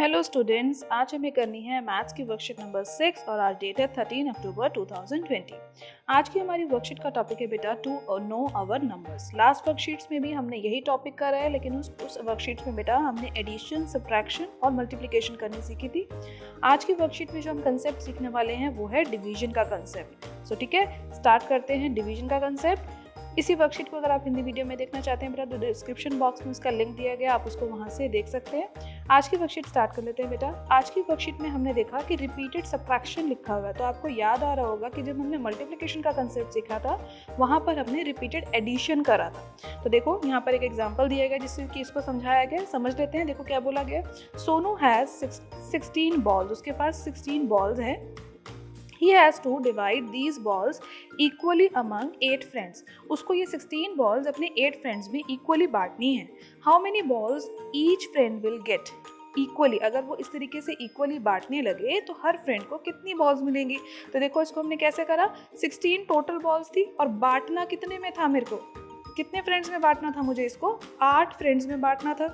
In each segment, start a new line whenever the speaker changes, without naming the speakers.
Hello students, आज हमें करनी है मैथ्स की वर्कशीट नंबर 6 और आज डेट है 13 अक्टूबर 2020। आज की हमारी वर्कशीट का टॉपिक है बेटा to know our numbers. Last worksheets में भी हमने यही टॉपिक करा है, लेकिन उस वर्कशीट में बेटा हमने एडिशन, सब्ट्रैक्शन और मल्टीप्लिकेशन करनी सीखी थी। आज की वर्कशीट में जो हम कंसेप्ट सीखने वाले हैं वो है डिवीजन का कंसेप्ट। सो ठीक है, स्टार्ट करते हैं डिवीजन का कंसेप्ट। इसी वर्कशीट को अगर आप हिंदी वीडियो में देखना चाहते हैं बेटा तो डिस्क्रिप्शन बॉक्स में उसका लिंक दिया गया, आप उसको वहां से देख सकते हैं। आज की वर्कशीट स्टार्ट कर लेते हैं बेटा। आज की वर्कशीट में हमने देखा कि रिपीटेड सब्ट्रैक्शन लिखा हुआ है, तो आपको याद आ रहा होगा कि जब हमने मल्टीप्लिकेशन का कंसेप्ट सीखा था वहां पर हमने रिपीटेड एडिशन करा था। तो देखो यहाँ पर एक एग्जाम्पल दिया गया जिससे कि इसको समझाया गया, समझ लेते हैं। देखो क्या बोला गया, सोनू हैज 16 बॉल्स, उसके पास 16 बॉल्स हैं। He has to divide these balls equally among 8 friends. उसको ये 16 balls अपने 8 friends में equally बांटनी है। How many balls each friend will get? Equally, अगर वो इस तरीके से इक्वली बांटने लगे तो हर फ्रेंड को कितनी बॉल्स मिलेंगी। तो देखो इसको हमने कैसे करा, 16 टोटल बॉल्स थी और बांटना कितने में था, मेरे को कितने फ्रेंड्स में बांटना था, मुझे इसको 8 फ्रेंड्स में बांटना था।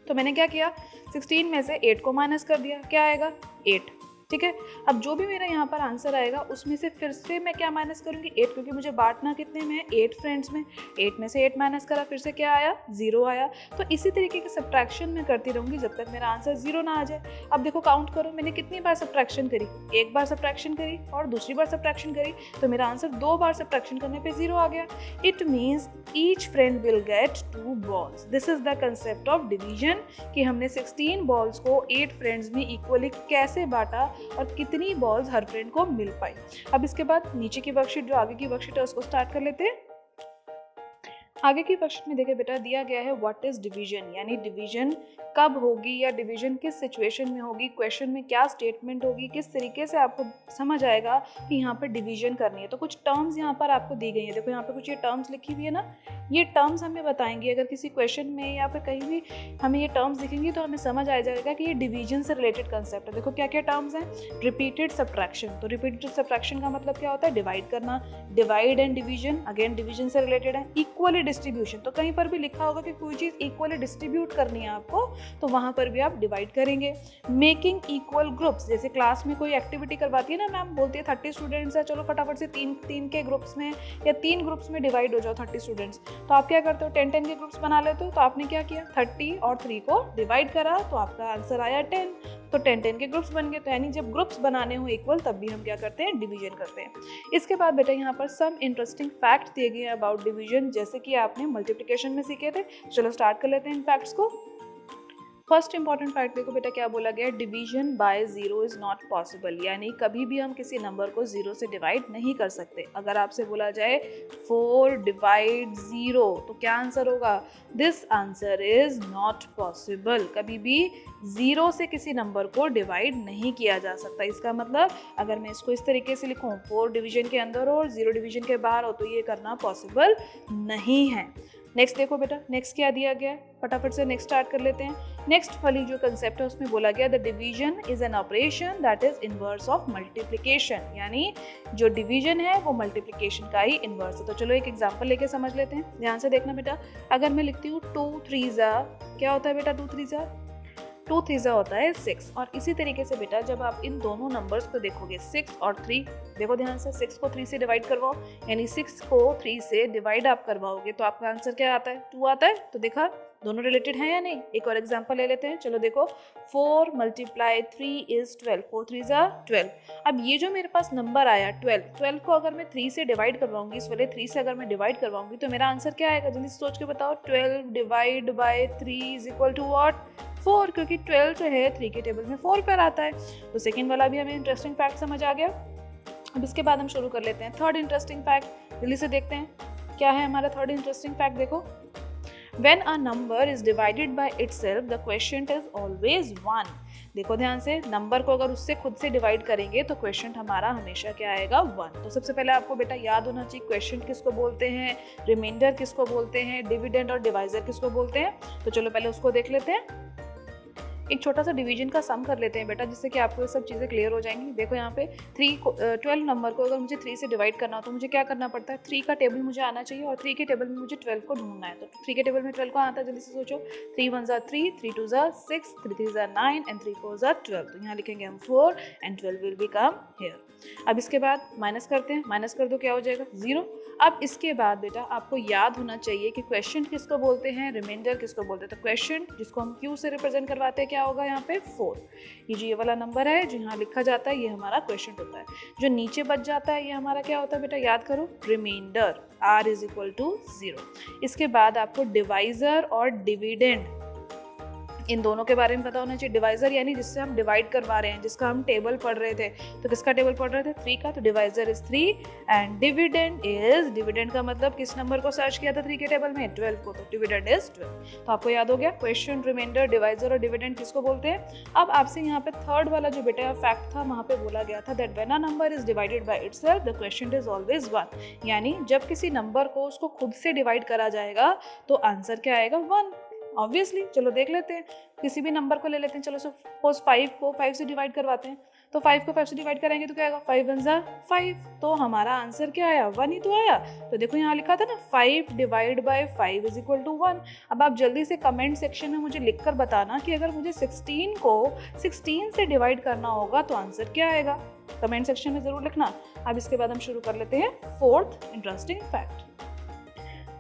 तो मैंने क्या किया, 16 में से 8 को माइनस कर दिया, क्या आएगा 8। ठीक है, अब जो भी मेरा यहाँ पर आंसर आएगा उसमें से फिर से मैं क्या माइनस करूँगी 8, क्योंकि मुझे बांटना कितने में है 8 फ्रेंड्स में। 8 में से 8 माइनस करा, फिर से क्या आया 0 आया। तो इसी तरीके के सब्ट्रैक्शन मैं करती रहूँगी जब तक मेरा आंसर 0 ना आ जाए। अब देखो काउंट करो, मैंने कितनी बार सब्ट्रैक्शन करी, एक बार सब्ट्रैक्शन करी और दूसरी बार सब्ट्रैक्शन करी, तो मेरा आंसर 2 बार सब्ट्रैक्शन करने पे 0 आ गया। It means each friend will get 2 balls. This is the concept of division, कि हमने 16 बॉल्स को 8 फ्रेंड्स में इक्वली कैसे बांटा और कितनी बॉल्स हर फ्रेंड को मिल पाई। अब इसके बाद नीचे की वर्कशीट, जो आगे की वर्कशीट है, उसको स्टार्ट कर लेते हैं। आगे की वर्कशीट में देखिए बेटा, दिया गया है व्हाट इज डिवीजन, यानी डिवीजन कब होगी या डिवीजन किस सिचुएशन में होगी, क्वेश्चन में क्या स्टेटमेंट होगी, किस तरीके से आपको समझ आएगा कि यहाँ पर डिवीजन करनी है। तो कुछ टर्म्स यहाँ पर आपको दी गई है। देखो यहाँ पे कुछ ये टर्म्स लिखी हुई है ना, ये टर्म्स हमें बताएंगे। अगर किसी क्वेश्चन में या फिर कहीं भी हमें ये टर्म्स दिखेंगी तो हमें समझ आ जाएगा कि ये डिवीजन से रिलेटेड कंसेप्ट है। देखो क्या क्या टर्म्स हैं, रिपीटेड सब्ट्रैक्शन। तो रिपीटेड सब्ट्रैक्शन का मतलब क्या होता है, डिवाइड करना। Divide and division again division से रिलेटेड है। इक्वली डिस्ट्रीब्यूशन, तो कहीं पर भी लिखा होगा कि कोई चीज़ इक्वली डिस्ट्रीब्यूट करनी है आपको, तो वहां पर भी आप डिवाइड करेंगे। मेकिंग इक्वल ग्रुप्स, जैसे क्लास में कोई एक्टिविटी करवाती है ना मैम, बोलती है 30 स्टूडेंट्स है, चलो फटाफट से तीन के ग्रुप्स में या 3 ग्रुप्स में डिवाइड हो जाओ 30 स्टूडेंट्स। तो आप क्या करते हो, 10 के ग्रुप्स बना लेते हो। तो आपने क्या किया, 30 और 3 को डिवाइड करा तो आपका आंसर आया 10। तो 10 के ग्रुप्स बन गए। तो यानी जब ग्रुप्स बनाने हो इक्वल तब भी हम क्या करते हैं, डिवीजन करते हैं। इसके बाद बेटा यहाँ पर सम इंटरेस्टिंग फैक्ट दिए गए अबाउट डिवीजन, जैसे कि आपने मल्टीप्लिकेशन में सीखे थे। चलो स्टार्ट कर लेते हैं इन फैक्ट्स को। फर्स्ट इंपॉर्टेंट फैक्ट देखो बेटा, क्या बोला गया, division bye 0 is not possible, यानी कभी भी हम किसी नंबर को 0 से डिवाइड नहीं कर सकते। अगर आपसे बोला जाए 4 डिवाइड 0 तो क्या आंसर होगा, this answer is not possible. कभी भी 0 से किसी नंबर को डिवाइड नहीं किया जा सकता। इसका मतलब अगर मैं इसको इस तरीके से लिखूं, 4 डिवीजन के अंदर हो और 0 डिवीजन के बाहर हो, तो ये करना पॉसिबल नहीं है। नेक्स्ट देखो बेटा, नेक्स्ट क्या दिया गया है, फटाफट से नेक्स्ट स्टार्ट कर लेते हैं। नेक्स्ट वाली जो कंसेप्ट है उसमें बोला गया, the division is an operation that is inverse of multiplication, यानी जो डिवीजन है वो मल्टीप्लिकेशन का ही इनवर्स है। तो चलो एक एग्जांपल लेके समझ लेते हैं, ध्यान से देखना बेटा। अगर मैं लिखती हूँ 2 3 जा, क्या होता है बेटा 2 3 जा, 2 3 जा होता है 6। और इसी तरीके से बेटा जब आप इन दोनों नंबर्स को देखोगे 6 और 3, देखो ध्यान से, 6 को 3 से डिवाइड करवाओ, यानी 6 को 3 से डिवाइड आप करवाओगे तो आपका आंसर क्या आता है, 2 आता है। तो देखा दोनों रिलेटेड है या नहीं। एक और एग्जांपल ले लेते हैं, चलो देखो 4 × 3 इज 12, 4 3 जा 12। अब ये जो मेरे पास नंबर आया 12 को अगर मैं 3 से डिवाइड करवाऊंगी, इस वाले 3 से अगर मैं डिवाइड करवाऊंगी तो मेरा आंसर क्या आएगा, जल्दी सोच के बताओ। 12 divide by 3 is equal to what, 4, क्योंकि 12 जो है 3 के टेबल में 4 पर आता है। तो सेकेंड वाला भी हमें इंटरेस्टिंग फैक्ट समझ आ गया। अब इसके बाद हम शुरू कर लेते हैं थर्ड इंटरेस्टिंग फैक्ट। जल्दी से देखते हैं क्या है हमारा थर्ड इंटरेस्टिंग फैक्ट। देखो, When a number is divided by itself, the quotient is always 1. देखो ध्यान से, नंबर को अगर उससे खुद से डिवाइड करेंगे तो क्वेश्चन हमारा हमेशा क्या आएगा, 1। तो सबसे पहले आपको बेटा याद होना चाहिए क्वेश्चन किसको बोलते हैं, रिमाइंडर किसको बोलते हैं, डिविडेंड और डिवाइजर किसको बोलते हैं। तो चलो पहले उसको देख लेते हैं। एक छोटा सा डिवीजन का सम कर लेते हैं बेटा, जिससे कि आपको ये सब चीज़ें क्लियर हो जाएंगी। देखो यहाँ पे 12 नंबर को अगर मुझे 3 से डिवाइड करना हो तो मुझे क्या करना पड़ता है, 3 का टेबल मुझे आना चाहिए और 3 के टेबल में मुझे 12 को ढूंढना है। तो 3 के टेबल में 12 को आता है, जल्दी से सोचो। 3 1 ज़ा 3, 3 2 ज़ा 6, 3 3 ज़ा 9 एंड 3 4 ज़ा 12। तो यहाँ लिखेंगे हम 4 एंड 12 विल बिकम हियर। अब इसके बाद माइनस करते हैं, माइनस कर दो, क्या हो जाएगा 0। अब इसके बाद बेटा आपको याद होना चाहिए कि क्वेश्चन किसको बोलते हैं, रिमाइंडर किसको बोलते हैं। तो क्वेश्चन जिसको हम क्यू से रिप्रेजेंट करवाते हैं क्या होगा यहाँ पे 4। ये जो ये वाला नंबर है जो यहाँ लिखा जाता है ये हमारा क्वेश्चन होता है। जो नीचे बच जाता है ये हमारा क्या होता है बेटा, याद करो, remainder r is equal to 0। इसके बाद आपको डिवाइजर और डिविडेंड इन दोनों के बारे में पता होना चाहिए। डिवाइजर यानी जिससे हम डिवाइड करवा रहे हैं, जिसका हम टेबल पढ़ रहे थे। तो किसका टेबल पढ़ रहे थे, 3 का, तो divisor is 3 and dividend is, dividend का मतलब किस नंबर को सर्च किया था 3 के टेबल में, 12 को, तो डिविडेंड इज 12। तो आपको याद हो गया क्वेश्चन, रिमाइंडर, डिवाइजर और डिविडेंड किसको बोलते हैं। अब आपसे यहाँ पे थर्ड वाला जो बेटा फैक्ट था वहाँ पे बोला गया था that when a number is divided by itself the quotient is always 1। यानी जब किसी नंबर को उसको खुद से डिवाइड करा जाएगा तो आंसर क्या आएगा 1। ऑब्वियसली चलो देख लेते हैं, किसी भी नंबर को ले लेते हैं। चलो सपोज 5 को 5 से डिवाइड करवाते हैं, तो 5 को 5 से डिवाइड करेंगे तो क्या आएगा, 5 1 ज़ा 5। तो हमारा आंसर क्या आया, 1 ही तो आया। तो देखो यहाँ लिखा था ना 5 divide by 5 is equal to 1। अब आप जल्दी से कमेंट सेक्शन में मुझे लिखकर बताना कि अगर मुझे 16 को 16 से डिवाइड करना होगा तो आंसर क्या आएगा, कमेंट सेक्शन में ज़रूर लिखना। अब इसके बाद हम शुरू कर लेते हैं fourth interesting fact.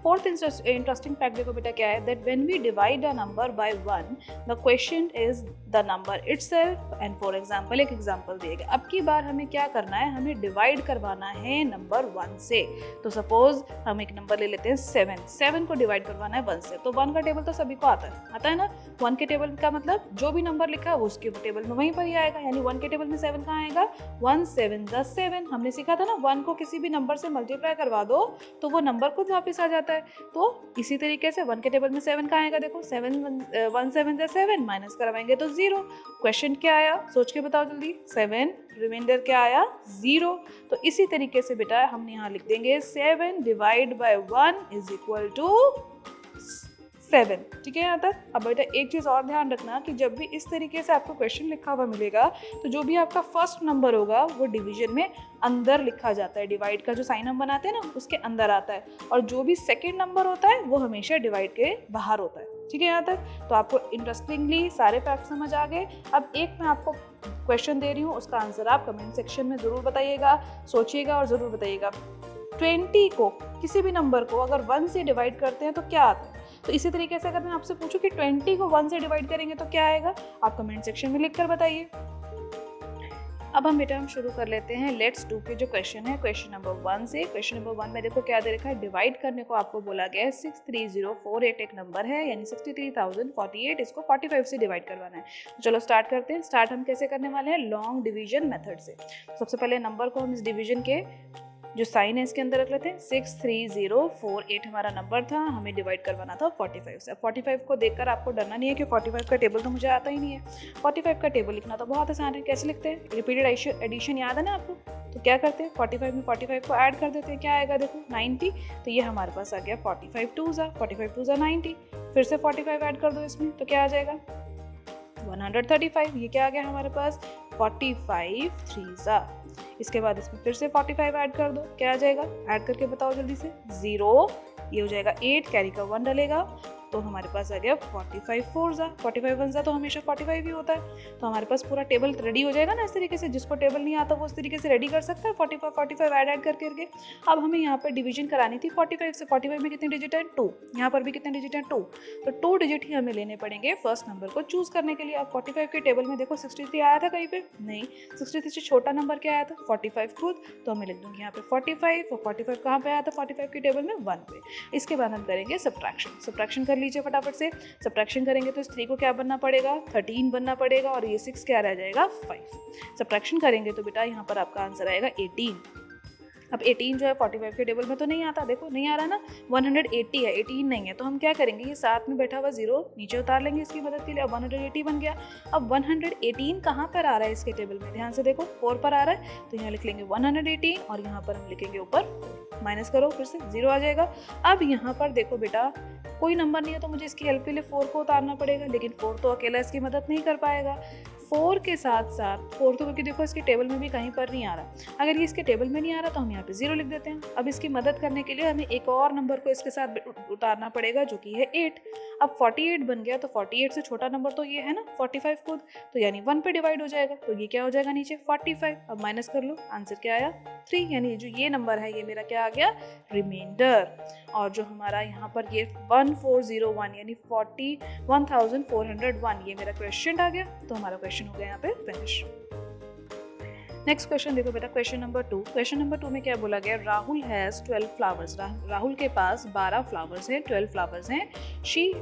Fourth interesting fact देखो बेटा क्या है, that when we divide a number by 1 the quotient is the number itself and for example, एक एग्जांपल दिए गए। अब की बार हमें क्या करना है, हमें डिवाइड करवाना है नंबर 1 से। तो सपोज हम एक नंबर ले लेते हैं 7 को डिवाइड करवाना है 1 से। तो 1 का टेबल तो सभी को आता है ना। 1 के टेबल का मतलब जो भी नंबर लिखा है वो उसके टेबल में वहीं पर ही आएगा, यानी 1 के टेबल में 7 कहाँ आएगा, 1 7 ज़ा 7। हमने सीखा था ना 1 को किसी भी नंबर से मल्टीप्लाई करवा दो तो वो नंबर खुद वापस आ जाता है। तो इसी तरीके से 1 के टेबल में 7 कहाँ आएगा, देखो 1 7 ज़ा 7, माइनस करवाएंगे तो 0। क्वेश्चन क्या आया, सोच के बताओ जल्दी, 7, रिमाइंडर क्या आया 0। तो इसी तरीके से बेटा हम यहाँ लिख देंगे 7 divide by 1 is equal to 7। ठीक है यहाँ तक। अब बेटा एक चीज़ और ध्यान रखना कि जब भी इस तरीके से आपको क्वेश्चन लिखा हुआ मिलेगा तो जो भी आपका फर्स्ट नंबर होगा वो डिवीजन में अंदर लिखा जाता है। डिवाइड का जो साइन हम बनाते हैं ना उसके अंदर आता है, और जो भी सेकेंड नंबर होता है वो हमेशा डिवाइड के बाहर होता है। ठीक है यहाँ तक। तो आपको इंटरेस्टिंगली सारे फैक्ट समझ आ गए। अब एक मैं आपको क्वेश्चन दे रही हूँ, उसका आंसर आप कमेंट सेक्शन में ज़रूर बताइएगा, सोचिएगा और ज़रूर बताइएगा। 20 को किसी भी नंबर को अगर 1 से डिवाइड करते हैं तो क्या आता है। तो इसी तरीके से अगर मैं आपसे पूछूं कि 20 को 1 से डिवाइड करेंगे तो क्या आएगा, आप कमेंट सेक्शन में लिख कर बताइए। अब हम बेटा शुरू कर लेते हैं लेट्स डू के जो क्वेश्चन है क्वेश्चन नंबर 1 से। क्वेश्चन नंबर 1 में देखो क्या दे रखा है, डिवाइड करने को आपको बोला गया है 63048 एक नंबर है, यानी 63048, इसको 45 से डिवाइड करवाना है। तो चलो स्टार्ट करते हैं। स्टार्ट हम कैसे करने वाले हैं, लॉन्ग डिवीजन मेथड से। सबसे पहले नंबर को हम इस डिवीजन के जो साइन है इसके अंदर रख लेते हैं। 63048 हमारा नंबर था, हमें डिवाइड करवाना था 45 से। 45 को देखकर आपको डरना नहीं है कि 45 का टेबल तो मुझे आता ही नहीं है। 45 का टेबल लिखना तो बहुत आसान है। कैसे लिखते हैं, रिपीटेड एडिशन याद है ना आपको। तो क्या करते हैं, 45 में 45 को ऐड कर देते हैं, क्या आएगा देखो 90। तो ये हमारे पास आ गया 45 2 ज़ा 90। फिर से 45 ऐड कर दो इसमें तो क्या आ जाएगा 135। ये क्या आ गया हमारे पास 45 3 ज़ा। इसके बाद इसमें फिर से 45 ऐड कर दो, क्या आ जाएगा, ऐड करके बताओ जल्दी से, 0। ये हो जाएगा 8, कैरी का 1 डलेगा तो हमारे पास आ गया 45 4 ज़ा। 45 1 ज़ा तो हमेशा 45 ही होता है। तो हमारे पास पूरा टेबल रेडी हो जाएगा ना इस तरीके से। जिसको टेबल नहीं आता वो उस तरीके से रेडी कर सकता है 45 ऐड करके। अब हमें यहाँ पर डिवीजन करानी थी 45 से। 45 में कितने डिजिट है 2, यहाँ पर भी कितने डिजिट है 2। तो 2 डिजिट ही हमें लेने पड़ेंगे फर्स्ट नंबर को चूज करने के लिए। अब 45 के टेबल में देखो 63 आया था कहीं पे, नहीं। 63 से छोटा नंबर क्या आया था 45 खुद, तो हमें लिख दूंगी यहाँ पे 45। और 45 कहाँ पे आया था 45 के टेबल में 1 पे। इसके बाद हम करेंगे सब्ट्रैक्शन कर लीजिए फटाफट से। सब्ट्रैक्शन करेंगे तो इस 3 को क्या बनना पड़ेगा 13 बनना पड़ेगा, और ये 6 क्या रह जाएगा 5। सब्ट्रैक्शन करेंगे तो बेटा यहाँ पर आपका आंसर आएगा 18। अब 18 जो है 45 के टेबल में तो नहीं आता, देखो नहीं आ रहा ना, 180 है, 18 नहीं है, तो हम क्या करेंगे, ये साथ में बैठा हुआ जीरो नीचे उतार लेंगे इसकी मदद के लिए। अब 180 बन गया। अब 118 कहाँ पर आ रहा है इसके टेबल में, ध्यान से देखो 4 पर आ रहा है, तो यहाँ लिख लेंगे 118 और यहाँ पर हम लिखेंगे ऊपर, माइनस करो फिर से 0 आ जाएगा। अब यहाँ पर देखो बेटा कोई नंबर नहीं है तो मुझे इसकी हेल्प के लिए 4 को उतारना पड़ेगा, लेकिन 4 तो अकेला इसकी मदद नहीं कर पाएगा। 4 के साथ साथ 4 तो क्योंकि देखो इसके टेबल में भी कहीं पर नहीं आ रहा, अगर ये इसके टेबल में नहीं आ रहा तो हम यहाँ पे 0 लिख देते हैं। अब इसकी मदद करने के लिए हमें एक और नंबर को इसके साथ उतारना पड़ेगा जो कि है 8। अब 48 बन गया, तो 48 से छोटा नंबर तो ये है ना 45 खुद, तो यानी 1 पे डिवाइड हो जाएगा, तो ये क्या हो जाएगा नीचे 45। अब माइनस कर लो, आंसर क्या आया 3, यानी जो ये नंबर है ये मेरा क्या आ गया रिमाइंडर। और जो हमारा यहाँ पर ये 1401 यानी 41,401 ये मेरा क्वेश्चन आ गया, तो हमारा क्वेश्चन हो गया यहाँ पे फिनिश। नेक्स्ट क्वेश्चन देखो बेटा, क्वेश्चन नंबर 2। क्वेश्चन नंबर 2 में क्या बोला गया, राहुल हैज 12 फ्लावर्स। राहुल के पास 12 फ्लावर्स हैं, 12 फ्लावर्स हैं। She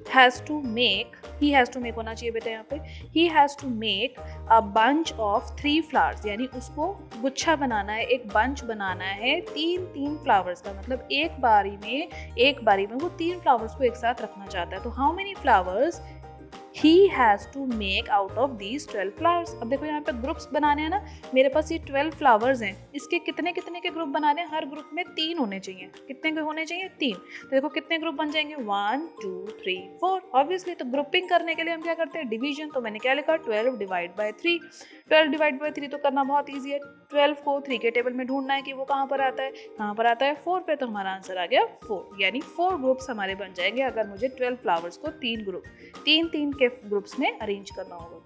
has to make, he has to make होना चाहिए बेटा यहाँ पे, he has to make a bunch of 3 flowers, यानी उसको गुच्छा बनाना है, एक बंच बनाना है 3 फ्लावर्स का, मतलब एक बारी में वो 3 फ्लावर्स को एक साथ रखना चाहता है। तो how many flowers he has to make out of these 12 flowers। अब देखो यहाँ पे ग्रुप्स बनाने हैं ना, मेरे पास ये 12 फ्लावर्स हैं, इसके कितने कितने के ग्रुप बनाने हैं, हर ग्रुप में 3 होने चाहिए। कितने के होने चाहिए 3, तो देखो कितने ग्रुप बन जाएंगे 1 2 3 4 ऑब्वियसली। तो ग्रुपिंग करने के लिए हम क्या करते हैं डिवीजन, तो मैंने क्या लिखा 12 डिवाइड बाय 3। 12 डिवाइड बाय 3 तो करना बहुत ईजी है, 12 को 3 के टेबल में ढूंढना है कि वो कहाँ पर आता है, 4 पे, तो हमारा आंसर आ गया 4, यानी 4 ग्रुप्स हमारे बन जाएंगे अगर मुझे 12 फ्लावर्स को 3 के ग्रुप्स में अरेंज करना होगा।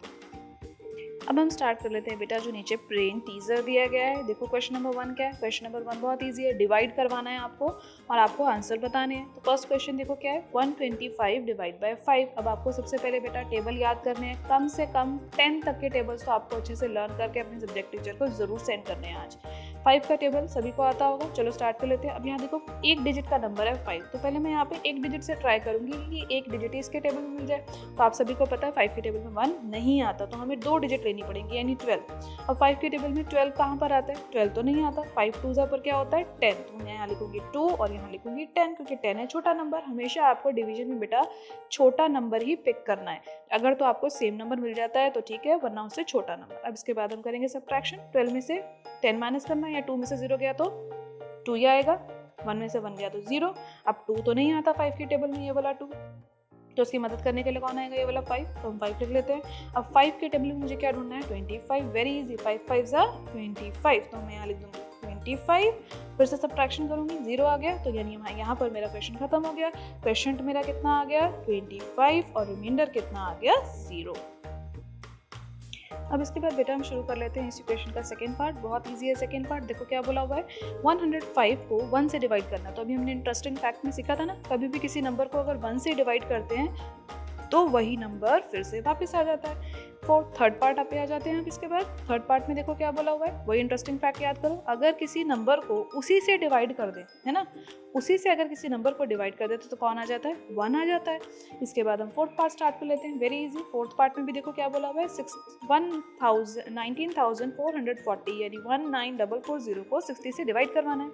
अब हम स्टार्ट कर लेते हैं बेटा, जो नीचे प्लेन टीजर दिया गया है। देखो क्वेश्चन नंबर 1 क्या है, क्वेश्चन नंबर 1 बहुत इजी है, डिवाइड करवाना है आपको और आपको आंसर बताने हैं। तो फर्स्ट क्वेश्चन देखो क्या है, 125 डिवाइड बाय 5। अब आपको सबसे पहले बेटा टेबल याद करने हैं, कम से कम 10 तक के टेबल्स तो आपको अच्छे से लर्न करके अपने सब्जेक्ट टीचर को जरूर सेंड करने हैं आज। 5 का टेबल सभी को आता होगा, चलो स्टार्ट कर लेते हैं। अब यहाँ देखो एक डिजिट का नंबर है 5, तो पहले मैं यहाँ पे एक डिजिट से ट्राई करूंगी कि एक डिजिट इसके टेबल में मिल जाए। तो आप सभी को पता है 5 के टेबल में 1 नहीं आता, तो हमें 2 डिजिट लेनी पड़ेंगी यानी 12। अब 5 के टेबल में 12 कहाँ पर आता है, 12 तो नहीं आता, 5 2 पर क्या होता है 10, तो मैं यहाँ लिखूंगी 2 और यहाँ लिखूंगी 10, क्योंकि 10 है छोटा नंबर। हमेशा आपको डिवीजन में बेटा छोटा नंबर ही पिक करना है, अगर तो आपको सेम नंबर मिल जाता है तो ठीक है, वरना उससे छोटा नंबर। अब इसके बाद हम करेंगे सब्ट्रैक्शन, 12 में से 10 माइनस करना, या 2 में से 0 गया तो 2 ही आएगा, 1 में से 1 गया तो 0। अब 2 तो नहीं आता 5 के टेबल में, ये वाला 2, तो उसकी मदद करने के लिए कौन आएगा, ये वाला 5, तो हम 5 लिख लेते हैं। अब 5 के टेबल में मुझे क्या ढूंढना है 25, वेरी इजी, 5 5 25, तो मैं यहाँ लिख दूंगी 25, फिर से सब्ट्रैक्शन करूंगी 0 आ गया, तो यानी यहाँ पर मेरा क्वेश्चन खत्म हो गया। क्वेश्चन मेरा कितना आ गया 25 और रिमाइंडर कितना आ गया 0। अब इसके बाद बेटा हम शुरू कर लेते हैं इसी क्वेश्चन का सेकंड पार्ट, बहुत इजी है सेकंड पार्ट। देखो क्या बोला हुआ है, 105 को 1 से डिवाइड करना। तो अभी हमने इंटरेस्टिंग फैक्ट में सीखा था ना, कभी भी किसी नंबर को अगर 1 से डिवाइड करते हैं तो वही नंबर फिर से वापस आ जाता है। थर्ड पार्ट पे आ जाते हैं। इसके बाद थर्ड पार्ट में देखो क्या बोला हुआ है, वही इंटरेस्टिंग फैक्ट याद करो। अगर किसी नंबर को उसी से डिवाइड कर दे, है ना, उसी से अगर किसी नंबर को डिवाइड कर देते तो कौन आ जाता है 1 आ जाता है। इसके बाद हम फोर्थ पार्ट स्टार्ट कर लेते हैं, वेरी इजी। फोर्थ पार्ट में भी देखो क्या बोला हुआ है, 19,440 यानी 19,440 को 60 से डिवाइड करवाना है।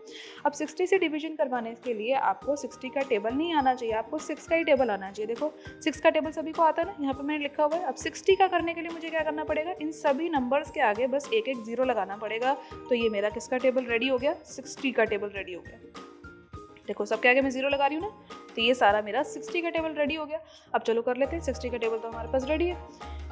अब 60 से डिवीजन करवाने के लिए आपको 60 का टेबल नहीं आना चाहिए, आपको 6 का ही टेबल आना चाहिए। देखो 6 का टेबल सभी को आता है ना, यहाँ पे मैंने लिखा हुआ है। अब 60 का करने के लिए मुझे क्या करना पड़ेगा, इन सभी नंबर्स के आगे बस एक एक 0 लगाना पड़ेगा। तो ये मेरा किसका टेबल रेडी हो गया, 60 का टेबल रेडी हो गया। देखो सबके आगे मैं 0 लगा रही हूँ ना, तो ये सारा मेरा 60 का टेबल रेडी हो गया। अब चलो कर लेते हैं, 60 का टेबल तो हमारे पास रेडी है।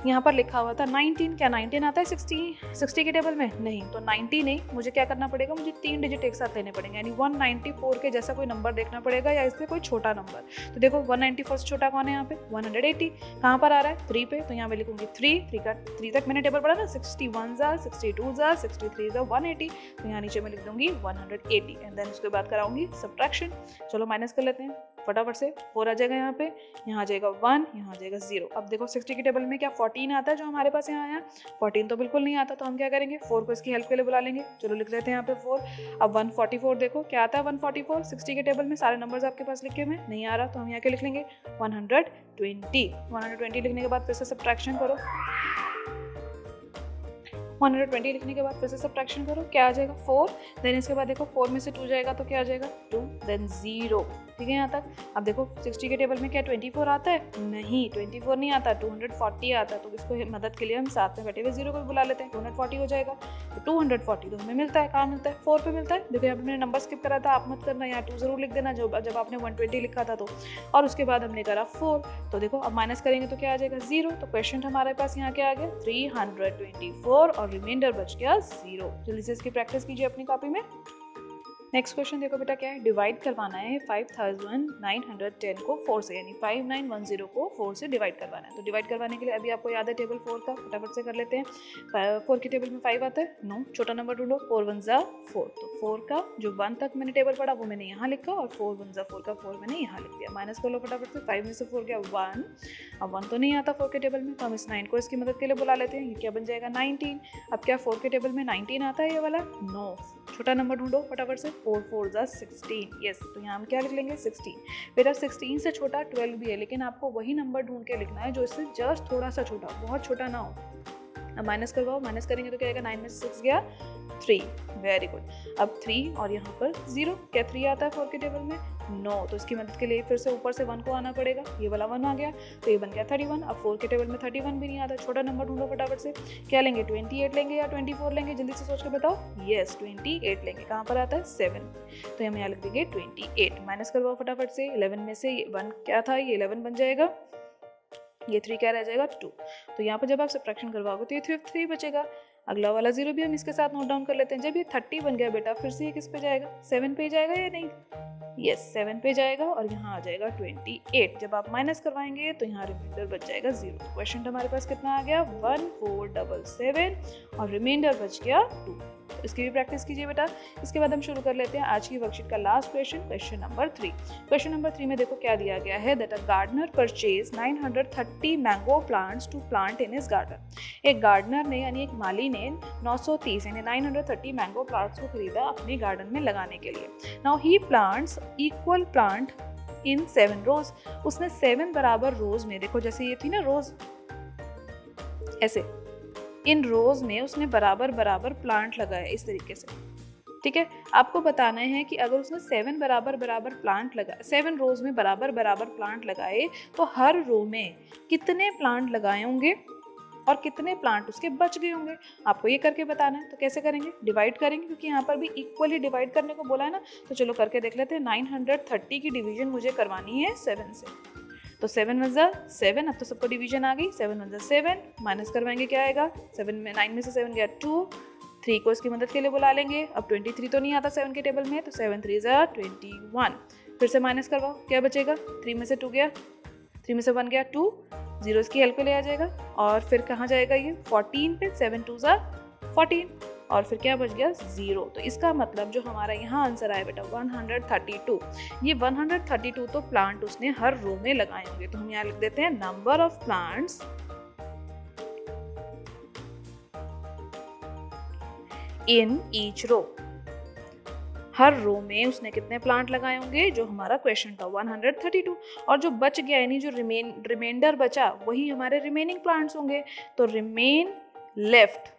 यहाँ पर लिखा हुआ था 19, क्या 19 आता है 60 के टेबल में, नहीं, तो 90 नहीं, मुझे क्या करना पड़ेगा, मुझे 3 डिजिट एक साथ लेने पड़ेंगे, यानी 194 के जैसा कोई नंबर देखना पड़ेगा या इससे कोई छोटा नंबर। तो देखो 194 से छोटा कौन है यहाँ पे, 180 कहाँ पर आ रहा है 3 पे, तो यहाँ मैं लिखूंगी 3 तक मैंने टेबल पढ़ा ना, 61 62 63 180, तो यहाँ नीचे मैं लिख दूंगी 180 एंड देन उसके बाद कराऊंगी सब्ट्रैक्शन। चलो माइनस कर लेते हैं फटाफट से, 4 आ जाएगा यहाँ पे, यहाँ आ जाएगा 1, यहाँ आ जाएगा 0। अब देखो 60 के टेबल में क्या 14 आता है जो हमारे पास यहाँ आया, 14 तो बिल्कुल नहीं आता, तो हम क्या करेंगे 4 को इसकी हेल्प के लिए बुला लेंगे। चलो लिख लेते हैं यहाँ पे 4। अब 144 देखो क्या आता है 144, 60 के टेबल में सारे नंबर्स आपके पास लिखे हुए नहीं आ रहा, तो हम यहाँ के लिख लेंगे 120 लिखने के बाद फिर से सब्ट्रैक्शन करो, 120 लिखने के बाद फिर से सब्ट्रैक्शन करो, क्या आ जाएगा 4, देन इसके बाद देखो 4 में से 2 जाएगा तो क्या आ जाएगा 2, देन 0। ठीक है यहाँ तक। अब देखो 60 के टेबल में क्या 24 आता है? नहीं, 24 नहीं आता, 240 आता है। तो इसको मदद के लिए हम साथ में बैठे हुए 0 को भी बुला लेते हैं, 240 हो जाएगा। तो 240 तो हमें मिलता है, कहाँ मिलता है? 4 पे मिलता है। देखो यहाँ पे मैंने नंबर स्किप करा था, आप मत करना, यहाँ 2 जरूर लिख देना जब आपने 120 लिखा था तो। और उसके बाद हमने करा 4, तो देखो अब माइनस करेंगे तो क्या आ जाएगा 0। तो क्वेश्चन हमारे पास यहाँ क्या आ गया 324 और रिमाइंडर बच गया 0। जल्दी से इसकी प्रैक्टिस कीजिए अपनी कॉपी में। नेक्स्ट क्वेश्चन देखो बेटा क्या है, डिवाइड करवाना है 5910 को 4 से, यानी 5910 को 4 से डिवाइड करवाना है। तो डिवाइड करवाने के लिए अभी आपको याद है टेबल 4 का, फटाफट से कर लेते हैं। 4 की टेबल में 5 आता है, नो, छोटा नंबर ढूंढो, 4 1 जा 4। तो 4 का जो 1 तक मैंने टेबल पढ़ा वो मैंने यहाँ लिखा, और 4 1 जा 4 का 4 मैंने यहाँ लिख दिया। माइनस कर लो फटाफट से, 5 में से 4 गया 1। अब 1 तो नहीं आता 4 के टेबल में, तो हम इस 9 को इसकी मदद के लिए बुला लेते हैं। ये क्या बन जाएगा 19। अब क्या 4 के टेबल में 19 आता है ये वाला? नो, छोटा नंबर ढूंढो फटाफट से, 4 4 जा 16। यस, तो यहाँ हम क्या लिख लेंगे 16। बेटा 16 से छोटा 12 भी है, लेकिन आपको वही नंबर ढूंढ के लिखना है जो इससे जस्ट थोड़ा सा छोटा, बहुत छोटा ना हो। अब माइनस करवाओ, माइनस करेंगे तो क्या आएगा, 9 में से 6 गया 3, वेरी गुड। अब 3 और यहाँ पर 0, क्या 3 आता है 4 के टेबल में? नो, तो इसकी मदद के लिए फिर से ऊपर से 1 को आना पड़ेगा, ये वाला 1 आ गया, तो ये बन गया 31। अब 4 के टेबल में 31 भी नहीं आता, छोटा नंबर ढूंढो फटाफट से, क्या लेंगे 28 लेंगे या 24 लेंगे? जल्दी से सोच के बताओ। यस, 28 लेंगे, कहाँ पर आता है 7, तो हम यहाँ लिख देंगे 28। माइनस करवाओ फटाफट से, 11 में से 1 क्या था, ये 11 बन जाएगा, ये 3 क्या रह जाएगा 2। तो यहाँ पर जब आप सब्ट्रैक्शन करवाओगे तो ये 3 बचेगा। अगला वाला 0 भी हम इसके साथ नोट डाउन कर लेते हैं। जब ये 30 बन गया बेटा, फिर से ये किस पे जाएगा, 7 पे जाएगा या नहीं? यस, 7 पे जाएगा, और यहाँ आ जाएगा 28। जब आप माइनस करवाएंगे तो यहाँ रिमाइंडर बच जाएगा 0। क्वेश्चन हमारे पास कितना आ गया 1477 और रिमाइंडर बच गया 2। तो इसकी भी प्रैक्टिस कीजिए बेटा। इसके बाद हम शुरू कर लेते हैं आज की वर्कशीट का last question, question number 3। Question number 3 में देखो क्या दिया गया है, that a gardener purchase 930 mango plants to plant in his garden. एक गार्डनर ने यानी एक माली ने 930 यानी 930 मैंगो प्लांट्स को खरीदा अपने गार्डन में लगाने के लिए। Now he plants equal plant in 7 रोज। उसने 7 बराबर रोज में, देखो जैसे ये थी ना रोज, ऐसे इन रोज में उसने बराबर बराबर प्लांट लगाया इस तरीके से। ठीक है, आपको बताना है कि अगर उसने 7 बराबर बराबर प्लांट लगाए, 7 रोज में बराबर बराबर प्लांट लगाए, तो हर रो में कितने प्लांट लगाए होंगे और कितने प्लांट उसके बच गए होंगे, आपको ये करके बताना है। तो कैसे करेंगे, डिवाइड करेंगे, क्योंकि यहाँ पर भी इक्वली डिवाइड करने को बोला है ना। तो चलो करके देख लेते हैं। 930 की डिवीजन मुझे करवानी है 7 से, तो 7 1 जा 7, अब तो सबको डिवीजन आ गई, 7 1 जा 7, माइनस करवाएंगे क्या आएगा, 7 में 9 में से 7 गया 2, 3 को इसकी मदद के लिए बुला लेंगे। अब 23 तो नहीं आता 7 के टेबल में, तो 7 3 जा 21, फिर से माइनस करवाओ, क्या बचेगा, 3 में से 2 गया, 3 में से 1 गया 2, 0 इसकी हेल्प पे ले आ जाएगा, और फिर कहाँ जाएगा ये 14 पे, 7 2 जा 14, और फिर क्या बच गया 0। तो इसका मतलब जो हमारा यहाँ आंसर आया बेटा 132, ये 132 तो प्लांट उसने हर रो में लगाए होंगे। तो हम यहाँ लिख देते हैं number of plants in each row. हर रो में उसने कितने प्लांट लगाए होंगे, जो हमारा क्वेश्चन था 132, और जो बच गया यानी जो रिमाइंडर बचा वही हमारे रिमेनिंग प्लांट्स होंगे। तो रिमेन लेफ्ट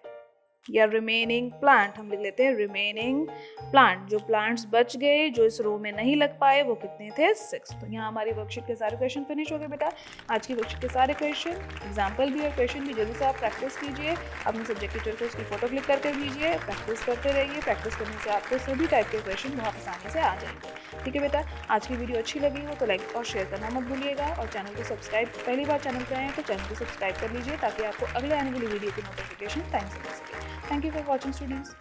या रिमेनिंग प्लांट हम लिख लेते हैं रिमेनिंग प्लांट। जो प्लांट्स बच गए जो इस रो में नहीं लग पाए वो कितने थे 6। तो यहाँ हमारी वर्कशीट के सारे क्वेश्चन फिनिश हो गए बेटा। आज की वर्कशीट के सारे क्वेश्चन, एग्जाम्पल भी और क्वेश्चन भी जल्दी से आप प्रैक्टिस कीजिए। अपने सब्जेक्ट टीचर को उसकी फोटो क्लिक करके दीजिए, प्रैक्टिस करते रहिए। प्रैक्टिस करने से आपको सभी टाइप के क्वेश्चन बहुत आसानी से आ जाएंगे। ठीक है बेटा, आज की वीडियो अच्छी लगी हो तो लाइक और शेयर करना मत भूलिएगा, और चैनल को सब्सक्राइब, पहली बार चैनल पर आए हैं तो चैनल को सब्सक्राइब कर लीजिए ताकि आपको अगले आने वाली वीडियो की नोटिफिकेशन टाइम से मिल सके। Thank you for watching, students.